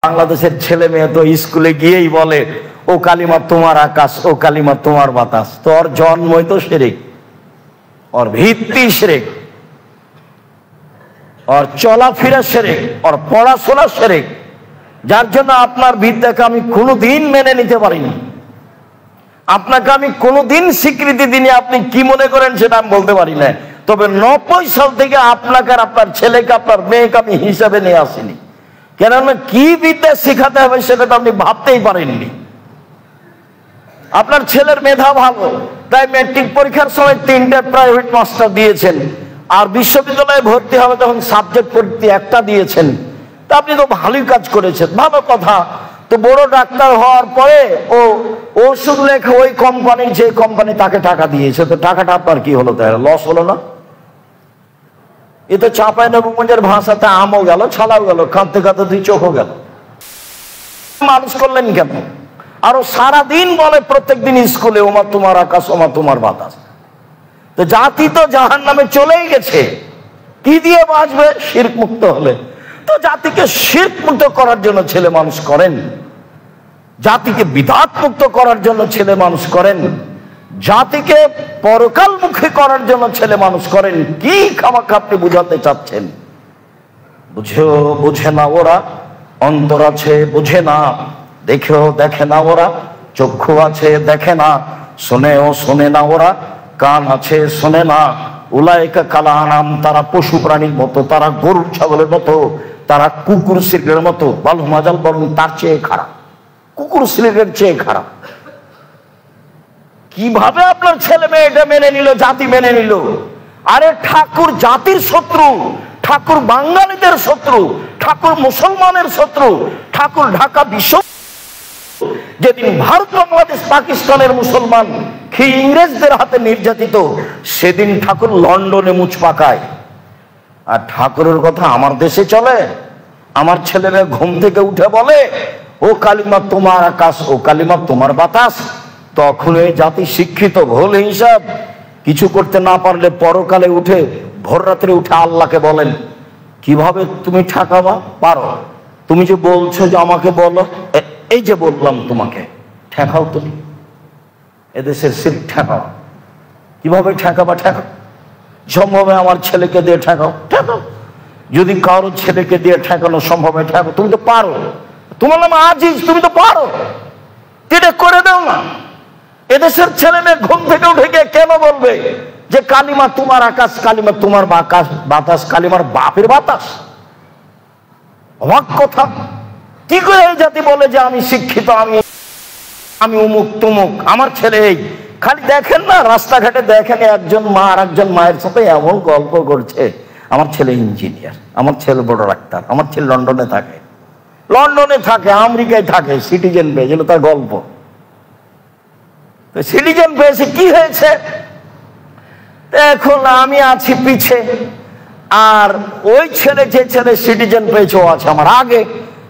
বাংলাদেশের ছেলে মেয়ে তো স্কুলে গিয়েই বলে ও কালিমা তোমার আকাশ, ও কালিমা তোমার বাতাস। তো ওর জন্মই তো শিরক, ওর ভিত্তি শিরক, ওর চলাফেরা শিরক, ওর পড়াশোনা শিরক। যার জন্য আপনার বিদ্যাকে আমি কোনোদিন মেনে নিতে পারিনি। আপনাকে আমি কোনোদিন স্বীকৃতি দিইনি। আপনি কি মনে করেন সেটা আমি বলতে পারি না। তবে 90 সাল থেকে আপনাকে আর আপনার ছেলেকে, আপনার মেয়েকে আমি হিসাবে নিয়ে আসিনি। কেননা কি বিদ্যা শেখাতে হবে সেটা তো আপনি ভাবতেই পারেননি। আপনার ছেলের মেধা ভালো, তাই ম্যাট্রিক পরীক্ষার সময় 3টে প্রাইভেট মাস্টার দিয়েছেন, আর বিশ্ববিদ্যালয়ে ভর্তি হবে তখন সাবজেক্ট পরীক্ষা একটা দিয়েছেন। তা আপনি তো ভালোই কাজ করেছেন, ভালো কথা। তো বড় ডাক্তার হওয়ার পরে ও ওষুধ লেখে ওই কোম্পানির, যে কোম্পানি তাকে টাকা দিয়েছে, তো টাকাটা আপনার কি হলো? তাই লস হলো না? এ তো চাঁপাইনবাবগঞ্জের ভাষাতে আমও গেল, ছালাও গেল, কাঁদতে কাঁদতে 2 চোখও গেল। মানুষ করলেন কেন? আরো সারাদিন বলে প্রত্যেকদিন স্কুলে ওমা তোমার আকাশ, ওমা তোমার বাতাস। তো জাতি তো জাহান্নামে চলেই গেছে, কি দিয়ে বাঁচবে? শিরক মুক্ত হলে। তো জাতিকে শিরক মুক্ত করার জন্য ছেলে মানুষ করেন, জাতিকে বিদআত মুক্ত করার জন্য ছেলে মানুষ করেন, জাতিকে পরকালমুখী করার জন্য ছেলে মানুষ করেন। কি খামাখা আপনি বুঝাতে চাচ্ছেন? বুঝে না ওরা, অন্তর আছে বোঝে না, দেখেও দেখে না ওরা, চক্ষু আছে দেখে না, শোনেও শোনে না ওরা, কান আছে শোনে না। উলাইকা কালা আনাম, তারা পশু প্রাণীর মতো, তারা গরু ছাগলের মতো, তারা কুকুর শিরকের মতো। বালু মাজাল, বরং তার চেয়ে খারাপ, কুকুর শিরকের চেয়ে খারাপ। কিভাবে আপনার ছেলে মেয়ে এটা মেনে নিল, জাতি মেনে নিল? আরে ঠাকুর জাতির শত্রু, ঠাকুর বাঙালিদের শত্রু, ঠাকুর মুসলমানের শত্রু, ঠাকুর ঢাকা বিশ্ব। যেদিন ভারত, বাংলাদেশ, পাকিস্তানের মুসলমান ইংরেজদের হাতে নির্যাতিত, সেদিন ঠাকুর লন্ডনে মুছ পাকায়। আর ঠাকুরের কথা আমার দেশে চলে? আমার ছেলে মেয়ে ঘুম থেকে উঠে বলে ও কালিমা তোমার আকাশ, ও কালিমা তোমার বাতাস। তখন এই জাতি শিক্ষিত। ভুল হিসাব কিছু করতে না পারলে পরকালে উঠে, ভোর রাত্রে উঠে আল্লাহকে বলেন, কিভাবে তুমি ঠেকাবা পারো? তুমি যে বলছো যে আমাকে বলো, এই যে বললাম তোমাকে, ঠেকাও তুমি। এদেশের শিরক ঠেকাও। কিভাবে ঠেকাবা? ঠেকাও। সম্ভব হয় আমার ছেলেকে দিয়ে ঠেকাও, ঠেকাও। যদি কারো ছেলেকে দিয়ে ঠেকানো সম্ভব হয়, ঠেকাও। তুমি তো পারো, তোমার নাম আজিজ, তুমি তো পারো, এটা করে দাও না। এদেশের ছেলে মেয়ে ঘুম থেকে উঠে গিয়ে কেন বলবে যে কালিমা তোমার আকাশ, কালিমা তোমার বাতাস, কালিমার বাপের বাতাস? অবাক কথা। কি করে এই জাতি বলে যে আমি শিক্ষিত, আমি অমুক তমুক, আমার ছেলে এই? খালি দেখেন না, রাস্তাঘাটে দেখেন একজন মা আর একজন মায়ের সাথে এমন গল্প করছে, আমার ছেলে ইঞ্জিনিয়ার, আমার ছেলে বড় ডাক্তার, আমার ছেলে লন্ডনে থাকে, আমেরিকায় থাকে, সিটিজেন পেয়েছিল, তার গল্প। সিটিজেন পেয়েছে, কি হয়েছে? এখন আমি আছি পিছে, আর ওই ছেলে, যে ছেলে সিটিজেন পেয়েছে, ও আছে আমার আগে।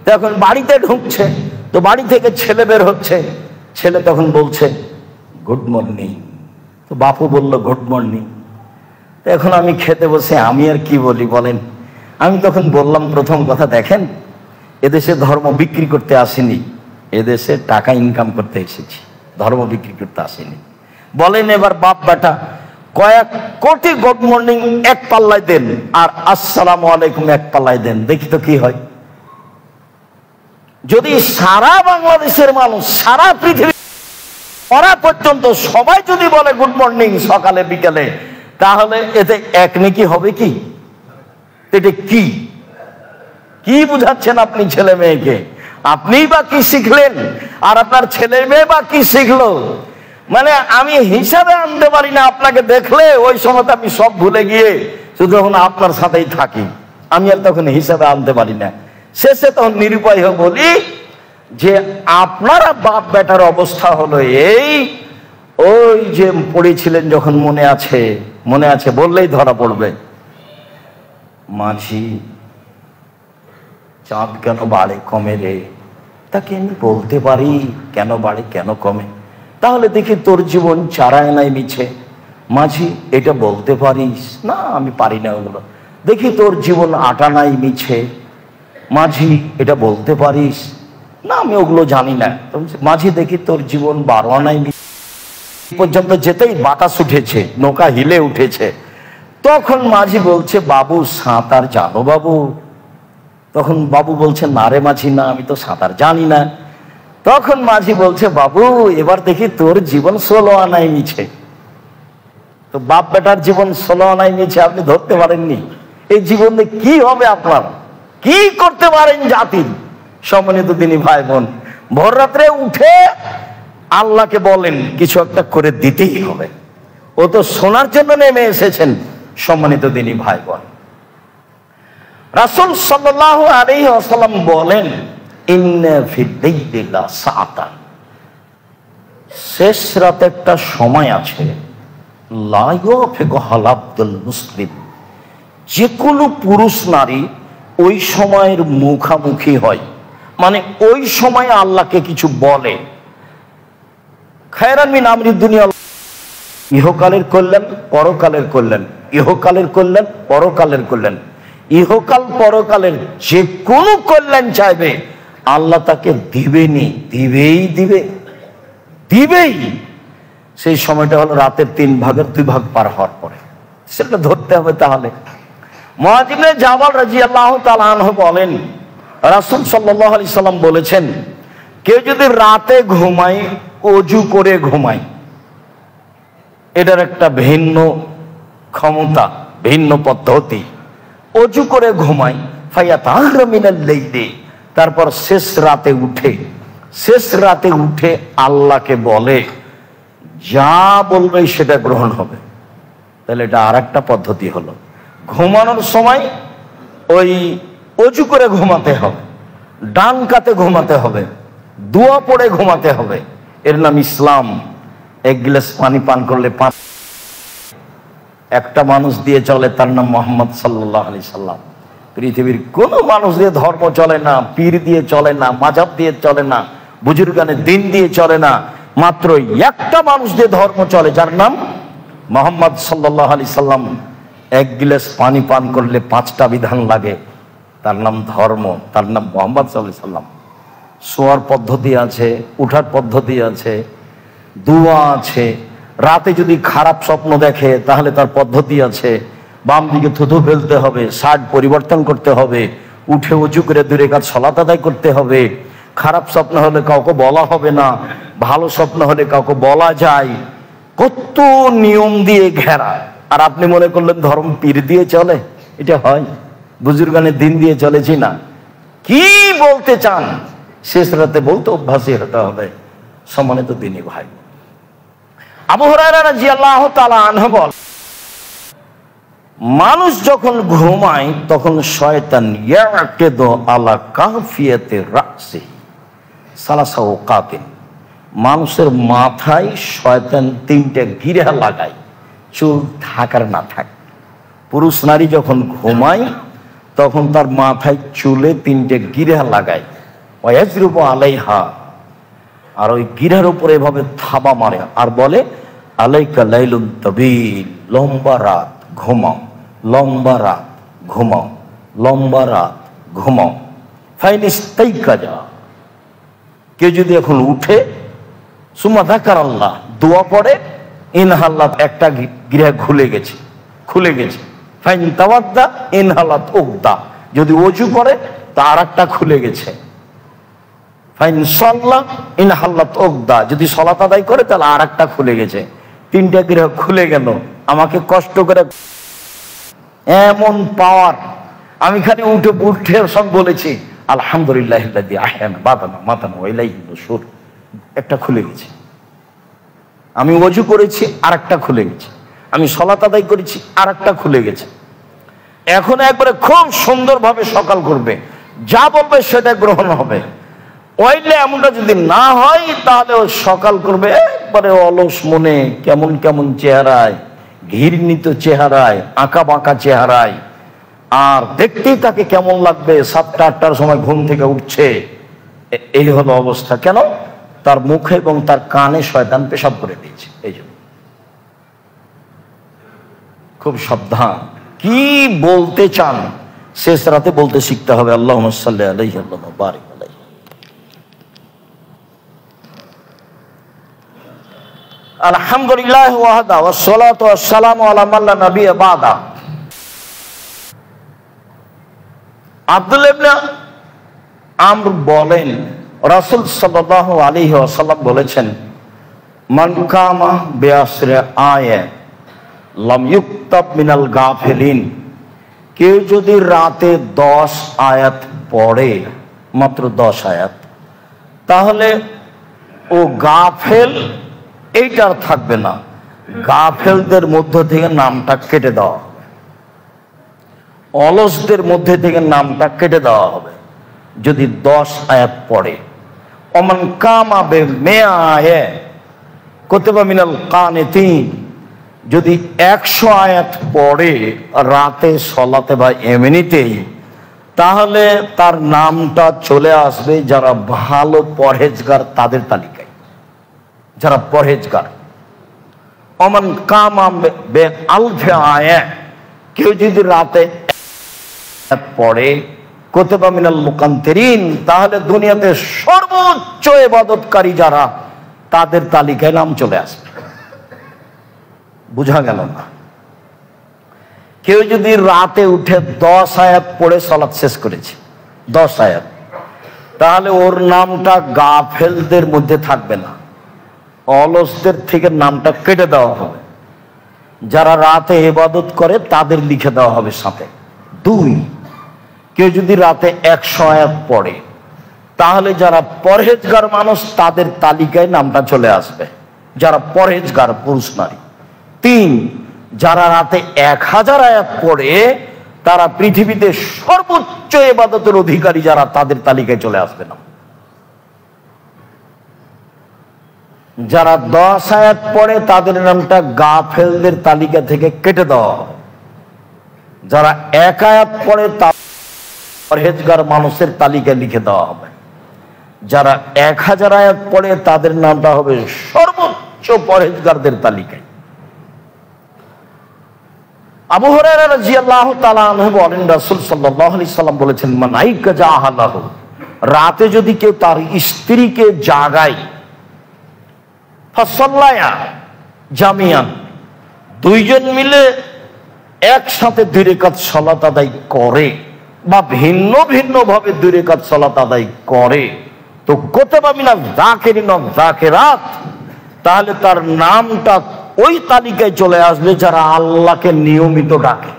তখন বাড়িতে ঢুকছে, তো বাড়ি থেকে ছেলে বের হচ্ছে, ছেলে তখন বলছে গুড মর্নিং। তো বাপু বলল গুড মর্নিং। তো এখন আমি খেতে বসে আমি আর কি বলি বলেন? আমি তখন বললাম প্রথম কথা, দেখেন এদেশে ধর্ম বিক্রি করতে আসিনি, এদেশে টাকা ইনকাম করতে এসেছি, ধর্ম বিক্রি করতে আসেনি। বলেন এবার বাপ বেটা কয়েক কোটি গুড মর্নিং এক পাল্লায় দেন, আর আসসালামু আলাইকুম এক পাল্লায় দেন, দেখি তো কি হয়। যদি সারা বাংলাদেশের মানুষ, সারা পৃথিবী ওরা পর্যন্ত সবাই যদি বলে গুড মর্নিং সকালে বিকালে, তাহলে এতে এক নেকি হবে কি? এটা কি কি বুঝাচ্ছেন আপনি ছেলে মেয়েকে? আপনিই বা কি শিখলেন, আর আপনার ছেলে মেয়ে বা কি শিখলো? মানে আমি হিসাবে আনতে পারি না। আপনাকে দেখলে ওই সময় আমি সব ভুলে গিয়ে শুধু এখন আপনার সাথেই থাকি, আমি আর তখন হিসাবে আনতে পারি না। শেষে তখন নিরুপায় হয়ে বলি যে আপনারা বাপ বেটার অবস্থা হলো এই, ওই যে পড়েছিলেন যখন মনে আছে বললেই ধরা পড়বে, মাঝি চাঁদ কেন বাড়ে কমে রে, তাকে আমি বলতে পারি কেন বাড়ে কেন কমে? তাহলে দেখি তোর জীবন চারায় নাই মিছে, মাঝি এটা বলতে পারিস না? আমি পারি না ওগুলো। দেখি তোর জীবন আটা নাই মিছে, মাঝি এটা বলতে পারিস? না, আমি ওগুলো জানি না। মাঝি, দেখি তোর জীবন 12 আনাই পর্যন্ত যেতেই বাতাস উঠেছে, নৌকা হিলে উঠেছে। তখন মাঝি বলছে, বাবু সাঁতার জানো বাবু? তখন বাবু বলছে, না রে মাঝি, না, আমি তো সাঁতার জানি না। তখন মাঝি বলছে, বাবু এবার দেখি তোর জীবন 16 আনাই মিছে। তো বাপ বেটার জীবন 16 আনাই মিছে আপনি ধরতে পারেননি। এই জীবনে কি হবে আপনার? কি করতে পারেন জাতির? সম্মানিত দিনী ভাই বোন, ভোর রাত্রে উঠে আল্লাহকে বলেন কিছু একটা করে দিতেই হবে। ও তো শোনার জন্য নেমে এসেছেন। সম্মানিত দিনী ভাই বোন, রাসূল সাল্লাল্লাহু আলাইহি ওয়াসাল্লাম বলেন, ইন্না ফিদ-দাইলি লাসাআতান, শেষ রাতে একটা সময় আছে, লা ইয়াফিকুল আবদুল মুসলিম, যে কোনো পুরুষ নারী ওই সময়ের মুখামুখি হয়, মানে ওই সময় আল্লাহকে কিছু বলে। খায়রান মিন আমরিদ দুনিয়া, ইহকালের কল্যাণ, পরকালের কল্যাণ, ইহকালের কল্যাণ, পরকালের কল্যাণ, ইহকাল পরকালের যে কোনো কল্যাণ চাইবে আল্লাহ তাকে দিবেনি, দিবেই। সেই সময়টা হলো রাতের 3 ভাগের 2 ভাগ পার হওয়ার পরে। সেটা ধরতে হবে। তাহলে মুআয ইবনে জাবাল রাদিয়াল্লাহু তাআলা আনহু বলেন, রাসূল সাল্লাল্লাহু আলাইহি সাল্লাম বলেছেন, কেউ যদি রাতে ঘুমায়, ওযু করে ঘুমায়, এটার একটা ভিন্ন ক্ষমতা, ভিন্ন পদ্ধতি। ওযু করে ঘুমায়, ফায়াতাহরা মিনাল লাইলি, তারপর শেষ রাতে উঠে আল্লাহকে বলে, যা বলবে সেটা গ্রহণ হবে। তাহলে এটা আর একটা পদ্ধতি হলো। ঘুমানোর সময় ওই ওযু করে ঘুমাতে হবে, ডান কাতে ঘুমাতে হবে, দোয়া পড়ে ঘুমাতে হবে। এর নাম ইসলাম। 1 গ্লাস পানি পান করলে 5, একটা মানুষ দিয়ে চলে, তার নাম মুহাম্মদ সাল্লাল্লাহু আলাইহি সাল্লাম। পৃথিবীর কোনো মানুষ দিয়ে ধর্ম চলে না, পীর দিয়ে চলে না, মাযহাব দিয়ে চলে না, বুজুর্গানে দিন দিয়ে চলে না। মাত্র একটা মানুষ দিয়ে ধর্ম চলে, যার নাম মুহাম্মদ সাল্লাল্লাহু আলাইহি সাল্লাম। 1 গ্লাস পানি পান করলে 5টা বিধান লাগে, তার নাম ধর্ম, তার নাম মুহাম্মদ সাল্লাল্লাহু আলাইহি সাল্লাম। শোয়ার পদ্ধতি আছে, উঠার পদ্ধতি আছে, দোয়া আছে। রাতে যদি খারাপ স্বপ্ন দেখে তাহলে তার পদ্ধতি আছে। বাম দিকে থুথু ফেলতে হবে, শার্ট পরিবর্তন করতে হবে, উঠে উঁচু করে 2 রাকাত সালাত আদায় করতে হবে। খারাপ স্বপ্ন হলে কাউকে বলা হবে না, ভালো স্বপ্ন হলে কাউকে বলা যায়। কত নিয়ম দিয়ে ঘেরা। আর আপনি মনে করলেন ধর্ম পীর দিয়ে চলে? এটা হয়? বুজুর্গানের দিন দিয়ে চলেছি না? কি বলতে চান? শেষ রাতে বলতে অভ্যাসী হতে হবে। সম্মানিত দিনী ভাই, আবু হুরায়রা রাদিয়াল্লাহু তাআলা আনহু বলেন, মানুষ যখন ঘুমায় তখন শয়তান ইয়াকিদু আলা কাফিয়াতি রাসি সালাসা ওয়াকাতিন, মানুষের মাথায় শয়তান 3টা গিরা লাগায়, চুল থাকার না থাক। পুরুষ নারী যখন ঘুমায় তখন তার মাথায় চুলে 3টে গিরা লাগায়, ওয়াজরুবু আলাইহা, আর ওই গিরার উপরে এভাবে থাবা মারে আর বলে, আলাইকা লাইলুন তাবিল, লম্বা রাত ঘুমাও, লম্বা রাত ঘুমাও, লম্বা রাত ঘুমাও। ফাইনিস্তাইকাজা, কেউ যদি এখন উঠে, সুম্মা যাকারাল্লাহ, দোয়া পড়ে, ইনহাল্লাত, একটা গিরা খুলে গেছে। ফাইন তাওয়াদ্দা ইনহালাত উকদা, যদি ওযু করে তা আরেকটা খুলে গেছে। ফাইন সাল্লা ইনহাল্লাত উকদা, যদি সালাত আদায় করে তাহলে আরেকটা খুলে গেছে। 3টা গিরা খুলে গেল। আমাকে কষ্ট করে এমন পাওয়ার, আমি খালি উঠে সব বলেছি আলহামদুলিল্লাহিল্লাযী আহয়ানা বাদানা মাতানা ওয়া ইলাইহিন নুশুর, একটা খুলে গেছে। আমি ওযু করেছি, আরেকটা খুলে গেছে। আমি সালাত আদায় করেছি, আরেকটা খুলে গেছে। এখন একবারে খুব সুন্দরভাবে সকাল করবে, যা বলবে সেটা গ্রহণ হবে। ওইলে এমনটা যদি না হয় তাহলে ও সকাল করবে একবারে অলস মনে, কেমন কেমন চেহারায়, ঘৃণিত চেহারায়, আঁকা বাঁকা চেহারায়। আর দেখতেই তাকে কেমন লাগবে, 7টা 8টার সময় ঘুম থেকে উঠছে। এই হলো অবস্থা। কেন? তার মুখে এবং তার কানে শয়তান পেশাব করে দিয়েছে। এই জন্য খুব সাবধান। কি বলতে চান? শেষ রাতে বলতে শিখতে হবে আল্লাহুম্মা সাল্লি আলাইহি ওয়া বারিক আলাইহি। আলহামদুলিল্লাহ ওয়াহদা ওয়াসসালাতু ওয়াসসালামু আলা মান লা নাবিয়্যা বাদা। আব্দুল্লাহ ইবনে আমর বলেন, রাসূল সাল্লাল্লাহু আলাইহি ওয়াসাল্লাম বলেছেন, মান কামা বিআশরি আয়া লাম ইউকতাব মিনাল গাফিলিন। কেউ যদি রাতে 10 আয়াত পড়ে, মাত্র 10 আয়াত, তাহলে ও গাফেল এইটার থাকবে না, গাফেলদের মধ্য থেকে নামটা কেটে দেওয়া হবে, অলসদের মধ্যে থেকে নামটা কেটে দেওয়া হবে যদি 10 আয়াত পড়ে। ওমান কামা বিমিয়া আয়া কুতিবা মিনাল কানিতিন। যদি 100 আয়াত পড়ে রাতে সলাতে বা এমনিতেই, তাহলে তার নামটা চলে আসবে যারা ভালো পরহেজগার তাদের তালিকায়, যারা পরহেজগার। ওমান কামা বিআলফি আয়া, কেউ যদি রাতে পড়ে কুতিবা মিনাল মুকান্তিরিন, তাহলে দুনিয়াতে সর্বোচ্চ ইবাদতকারী যারা তাদের তালিকায় নাম চলে আসবে। বুঝা গেল না? কেউ যদি রাতে উঠে 10 আয়াত পড়ে সালাত শেষ করেছে, 10 আয়াত, তাহলে ওর নামটা গাফেলদের মধ্যে থাকবে না, অলসদের থেকে নামটা কেটে দেওয়া হবে। যারা রাতে ইবাদত করে তাদের লিখে দেওয়া হবে সাথে। 2, কেউ যদি রাতে 100 আয়াত পড়ে, তাহলে যারা পরহেজগার মানুষ তাদের তালিকায় নামটা চলে আসবে, যারা পরহেজগার পুরুষ নারী। 3, যারা রাতে 1000 আয়াত পড়ে তারা পৃথিবীতে সর্বোচ্চ ইবাদতের অধিকারী যারা, তাদের তালিকায় চলে আসবে না। যারা 10 আয়াত পড়ে তাদের নামটা গাফেলদের তালিকা থেকে কেটে দেওয়া হবে। যারা 1 আয়াত পড়ে তাদের পরহেজগার মানুষের তালিকায় লিখে দেওয়া হবে। যারা 1000 আয়াত পড়ে তাদের নামটা হবে সর্বোচ্চ পরহেজগারদের তালিকায়। আবু হুরায়রা রাদিয়াল্লাহু তাআলা আনহু বলেন, রাসূল সাল্লাল্লাহু আলাইহি সাল্লাম বলেছেন, মান আইকা জাহালাহু, রাতে যদি কেউ তার স্ত্রীকে জাগায়, ফাসাল্লায়া জামিয়ান, দুইজন মিলে একসাথে 2 রাকাত সালাত আদায় করে বা ভিন্ন ভিন্ন ভাবে 2 রাকাত সালাত আদায় করে, তো কুতিবা মিনাল যাকিরিন ওয়াজ যাকিরাত, তাহলে তার নামটা ওই তালিকায় চলে আসবে যারা আল্লাহকে নিয়মিত ডাকে।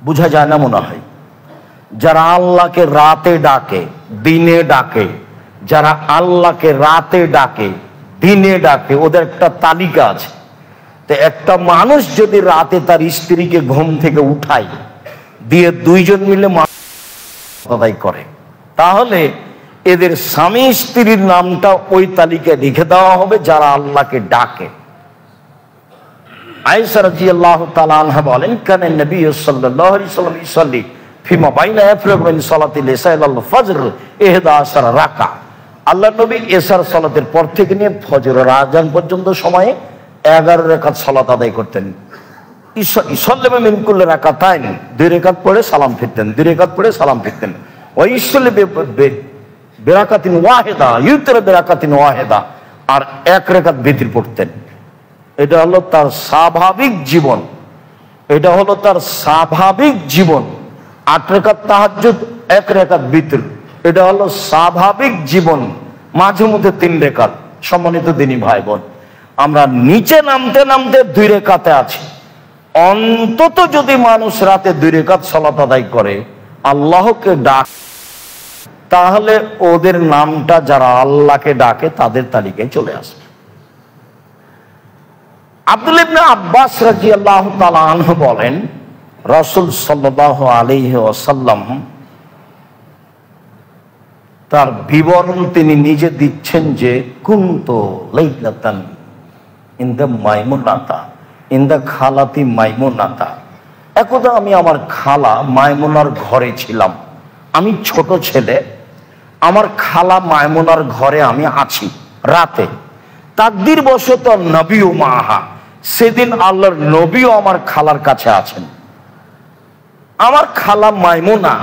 বুঝা যায় না মনে হয়? যারা আল্লাহকে রাতে ডাকে, দিনে ডাকে, যারা আল্লাহকে রাতে ডাকে, দিনে ডাকে, ওদের একটা তালিকা আছে। তো একটা মানুষ যদি রাতে তার স্ত্রীকে ঘুম থেকে উঠায় দিয়ে 2 জন মিলে আদায় করে, তাহলে এদের স্বামী স্ত্রীর নামটা ওই তালিকায় লিখে দেওয়া হবে যারা আল্লাহকে ডাকে। আয়েশা রাদিয়াল্লাহু তাআলা আনহা বলেন, কানা নবী সাল্লাল্লাহু আলাইহি ওয়াসাল্লাম ইসাল্লি ফিমা বাইনা ইফরাগ মিন সালাতিল ইসা ইলাল ফজর 11 রাকা। আল্লাহর নবী ইশার সালাতের পর থেকে নিয়ে ফজরের আযান পর্যন্ত সময়ে 11 রাকাত সালাত আদায় করতেন। ইসাল্লামু মিন কুল্লি রাকাতাইন, 2 রাকাত পড়ে সালাম ফিরতেন, 2 রাকাত পড়ে সালাম ফিরতেন। ওয়া ইসাল্লি বিরাকাতিন ওয়াহিদা ইউতরা বিরাকাতিন ওয়াহিদা, আর 1 রাকাত বিতর পড়তেন। এটা হলো তার স্বাভাবিক জীবন, এটা হলো তার স্বাভাবিক জীবন। 8 রাকাত তাহাজ্জুদ, 1 রাকাত বিতর, এটা হলো স্বাভাবিক জীবন। মাঝে মধ্যে 3 রাকাত। সম্মানিত দিনী ভাই বোন, আমরা নিচে নামতে নামতে 2 রাকাতে আছি। অন্তত যদি মানুষ রাতে 2 রাকাত সালাত আদায় করে, আল্লাহকে ডাক, তাহলে ওদের নামটা যারা আল্লাহকে ডাকে তাদের তালিকায় চলে আসবে। আব্দুল্লাহ ইবনে আব্বাস রাদিয়াল্লাহু তাআলা আনহু বলেন, রাসূল সাল্লাল্লাহু আলাইহি ওয়াসাল্লাম তার বিবরণ তিনি নিজে দিচ্ছেন যে, কুনতু লাইলাতান ইন দা মাইমুনাতা ইন দা খালাতি মাইমুনাতা, একদা আমি আমার খালা মাইমুনার ঘরে ছিলাম। আমি ছোট ছেলে, আমার খালা মাইমুনার ঘরে আমি আছি রাতে। তাকদীর বশত নবী ও মাহা, সেদিন আল্লাহর নবীও আমার খালার কাছে আছেন। আমার খালা মাইমুনা,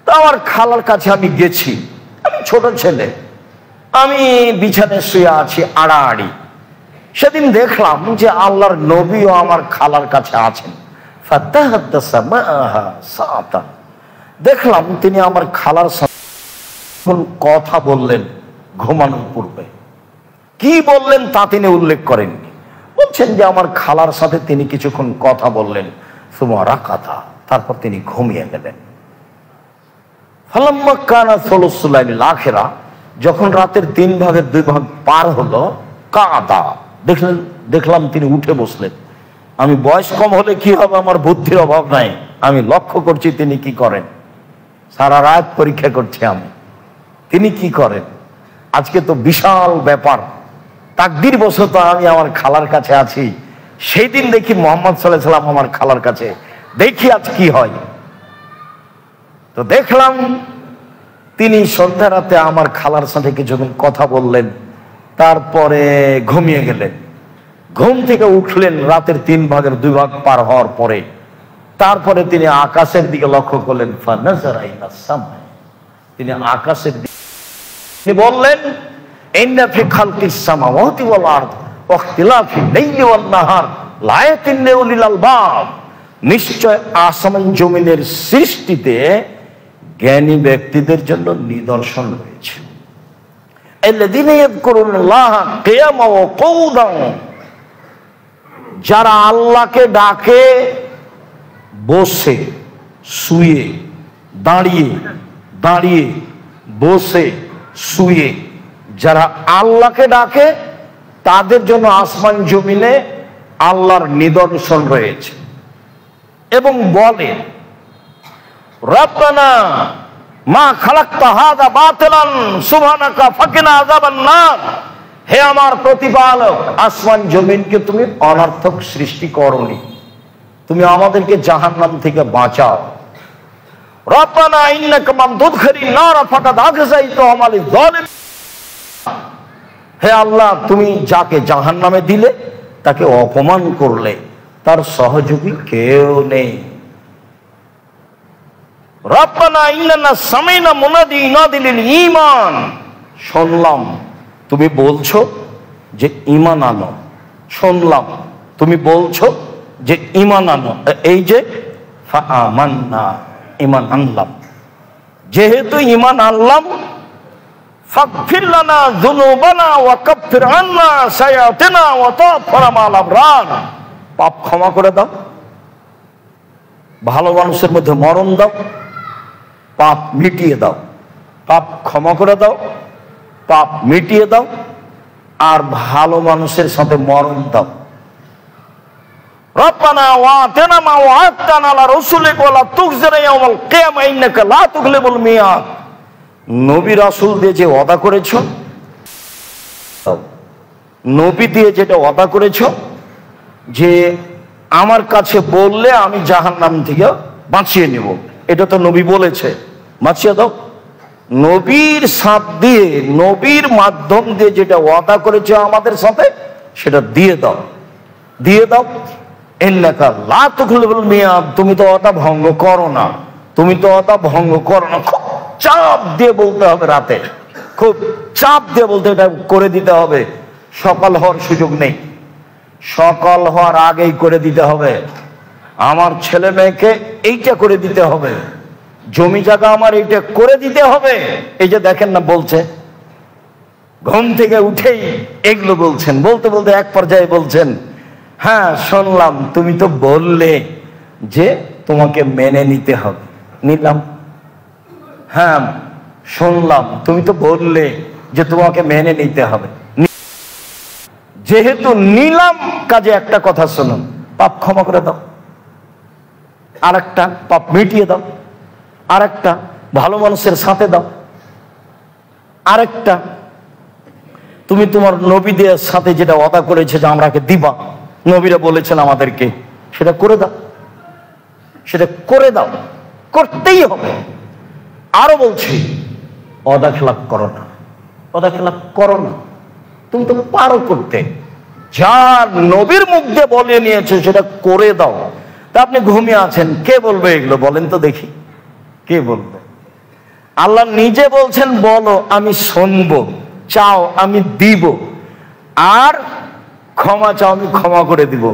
তো আমার খালার কাছে আমি গেছি। আমি ছোট ছেলে, আমি বিছানায় শুয়ে আছি আড়াআড়ি। সেদিন দেখলাম যে আল্লাহর নবীও আমার খালার কাছে আছেন। দেখলাম তিনি আমার খালার সাথে কথা বললেন ঘুমানোর পূর্বে। কি বললেন তা তিনি উল্লেখ করেননি। বলছেন যে আমার খালার সাথে তিনি কিছুক্ষণ কথা বললেন, সুমারা কথা, তারপর তিনি ঘুমিয়ে গেলেন। ফালাম্মা কানা সুলুসুলাইল আখিরা, যখন রাতের 3 ভাগের 2 ভাগ পার হলো, কাদা, দেখলাম তিনি উঠে বসলেন। আমি বয়স কম হলে কি হবে, আমার বুদ্ধির অভাব নাই, আমি লক্ষ্য করছি তিনি কি করেন। সারা রাত পরীক্ষা করছি আমি, তিনি কি করেন। আজকে তো বিশাল ব্যাপার, তাকদীর বশত আমি আমার খালার কাছে আছি। সেই দিন দেখি মুহাম্মদ সাল্লাল্লাহু আলাইহি ওয়াসাল্লাম আমার খালার কাছে, দেখি আজ কি হয়। তো দেখলাম তিনি সন্ধ্যা রাতে আমার খালার সাথে কিছুক্ষণ কথা বললেন, তারপরে ঘুমিয়ে গেলেন। ঘুম থেকে উঠলেন রাতের 3 ভাগের 2 ভাগ পার হওয়ার পরে। তারপরে তিনি আকাশের দিকে লক্ষ্য করলেন। ফানাজারা ইলা সামা, তিনি আকাশের দিকে তিনি বললেন, ইন্না ফি খালকিস সামাওয়াতি ওয়াল আরদ ওয়া ইখতিলাফিল লাইলি ওয়ান নাহার লায়াতিন লিউলিল আলবাব, নিশ্চয় আসমান জমিনের সৃষ্টিতে জ্ঞানী ব্যক্তিদের জন্য নিদর্শন রয়েছে। আল্লাযীনা ইয়াযকুরুনাল্লাহা কিয়ামান ওয়া কুউদান, যারা আল্লাহকে ডাকে বসে, শুয়ে, দাঁড়িয়ে, দাঁড়িয়ে, বসে, শুয়ে, যারা আল্লাহকে ডাকে তাদের জন্য আসমান জমিনে আল্লাহর নিদর্শন রয়েছে। এবং বলে, রব্বানা মা খালাকতা হাযা বাতিলান সুবহানাকা ফাকিনা আযাবান নার, হে আমার প্রতিপালক, আসমান জমিনকে তুমি অনর্থক সৃষ্টি করনি, তুমি আমাদেরকে জাহান্নাম থেকে বাঁচাও। রব্বানা ইন্নাকা মান তুদখিলিন নার ফাকাদ আখযাইতাহু আমালিয যালিম, হে আল্লাহ, তুমি যাকে জাহান্নামে দিলে তাকে অপমান করলে, তার সহযোগী কেউ নেই। রব্বানা ইন্নানা সামিনা মুনাদি ইউনাদি লিল ঈমান, শুনলাম তুমি বলছো যে ঈমান আনো, শুনলাম তুমি বলছো যে ঈমান আনো, এই যে ফাআমান্না, ঈমান আনলাম, যেহেতু ঈমান আনলাম, ফাগফির লানা যুনুবানা ওয়া কাফফির আন্না সাইয়্যাতিনা ওয়া তাওফানা মা'আল আবরার, পাপ ক্ষমা করে দাও, ভালো মানুষের মধ্যে মরণ দাও, পাপ মিটিয়ে দাও, পাপ ক্ষমা করে দাও, পাপ মিটিয়ে দাও, আর ভালো মানুষের সাথে মরণ দাও। রব্বানা ওয়া আতিনা মা ওয়া'আদতানা আলা রাসূলিকা ওয়া লা তুখজিনা ইয়াওমাল কিয়ামা ইন্নাকা লা তুখলিফুল মিয়াদ, নবী রাসূল দিয়ে যে ওয়াদা করেছো, নবী দিয়ে যেটা ওয়াদা করেছো যে আমার কাছে বললে আমি জাহান্নাম থেকে বাঁচিয়ে নেব, এটা তো নবী বলেছে, বাঁচিয়ে দাও। নবীর সাথ দিয়ে, নবীর মাধ্যম দিয়ে যেটা ওয়াদা করেছে আমাদের সাথে, সেটা দিয়ে দাও, দিয়ে দাও। ইন্নাকা লা তুখলিফুল মিয়াদ, তুমি তো ওয়াদা ভঙ্গ করো না, তুমি তো ওয়াদা ভঙ্গ করো না। খুব চাপ দিয়ে বলতে হবে, রাতে খুব চাপ দিয়ে বলতে, এটা করে দিতে হবে, সকাল হওয়ার সুযোগ নেই, সকাল হওয়ার আগেই করে দিতে হবে। আমার ছেলে মেয়েকে এইটা করে দিতে হবে, জমি জায়গা আমার এইটা করে দিতে হবে। এই যে দেখেন না, বলছে ঘুম থেকে উঠেই এগুলো বলছেন, বলতে বলতে এক পর্যায়ে বলছেন, হ্যাঁ শুনলাম তুমি তো বললে যে তোমাকে মেনে নিতে হবে, নিলাম। হ্যাঁ শুনলাম তুমি তো বললে যে তোমাকে মেনে নিতে হবে, যেহেতু নিলাম, কাজে একটা কথা শুনুন, পাপ ক্ষমা করে দাও, আর একটা পাপ মিটিয়ে দাও, আর একটা ভালো মানুষের সাথে দাও, আর একটা তুমি তোমার নবীদের সাথে যেটা ওয়াদা করেছে যে আমরাকে দিবা, নবীরা বলেছেন আমাদেরকে, সেটা করে দাও, সেটা করে দাও, করতেই হবে। আরো বলছি, ওয়াদা খেলাপ করো না, ওয়াদা খেলাপ করো না, তুমি তো পারো করতে, যার নবীর মুখ দিয়ে বলে নিয়েছে সেটা করে দাও। তা আপনি ঘুমিয়ে আছেন, কে বলবে এগুলো বলেন তো দেখি, কে বলবে? আল্লাহ নিজে বলছেন বলো আমি শুনবো, চাও আমি দিব, আর ক্ষমা চাও আমি ক্ষমা করে দিব।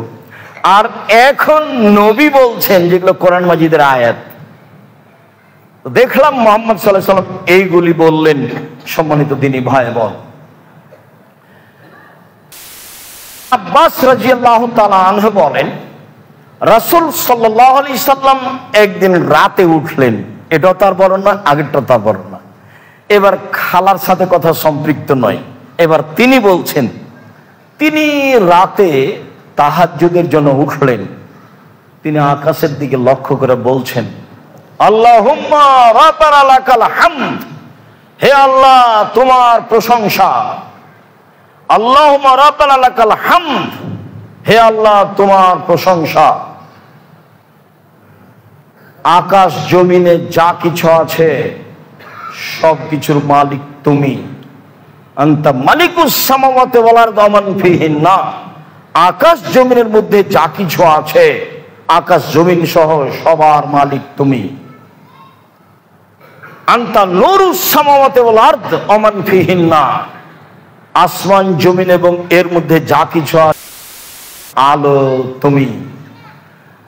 আর এখন নবী বলছেন যেগুলো কোরআন মাজিদের আয়াত। দেখলাম মুহাম্মদ সাল্লাল্লাহু আলাইহি ওয়াসাল্লাম এইগুলি বললেন। সম্মানিত দ্বীনী ভাই বোন, আব্বাস রাদিয়াল্লাহু তাআলা আনহু বলেন রাসূল সাল্লাল্লাহু আলাইহি সাল্লাম একদিন রাতে উঠলেন। এটাও তার বর্ণনা, আগেরটা তার বর্ণনা। এবার খালার সাথে কথা সম্পৃক্ত নয়। এবার তিনি বলছেন তিনি রাতে তাহাজ্জুদের জন্য উঠলেন। তিনি আকাশের দিকে লক্ষ্য করে বলছেন আল্লাহুম্মা রাব্বানা লাকাল হামদ, হে আল্লাহ তোমার প্রশংসা। আল্লাহুম্মা রাব্বানা লাকাল হামদ, হে আল্লাহ তোমার প্রশংসা। আকাশ জমিনে যা কিছু আছে সব কিছুর মালিক তুমি। আনতা মালিকুস সামাওয়াতি ওয়াল আরদি ওয়া মান ফিহিন্না, আকাশ জমিনের মধ্যে যা কিছু আছে, আকাশ জমিন সহ সবার মালিক তুমি। আনতা নূরুস সামাওয়াতি ওয়াল আরদি ওয়া মান ফিহিন্না, আসমান জমিন এবং এর মধ্যে যা কিছু আছে আলো তুমি।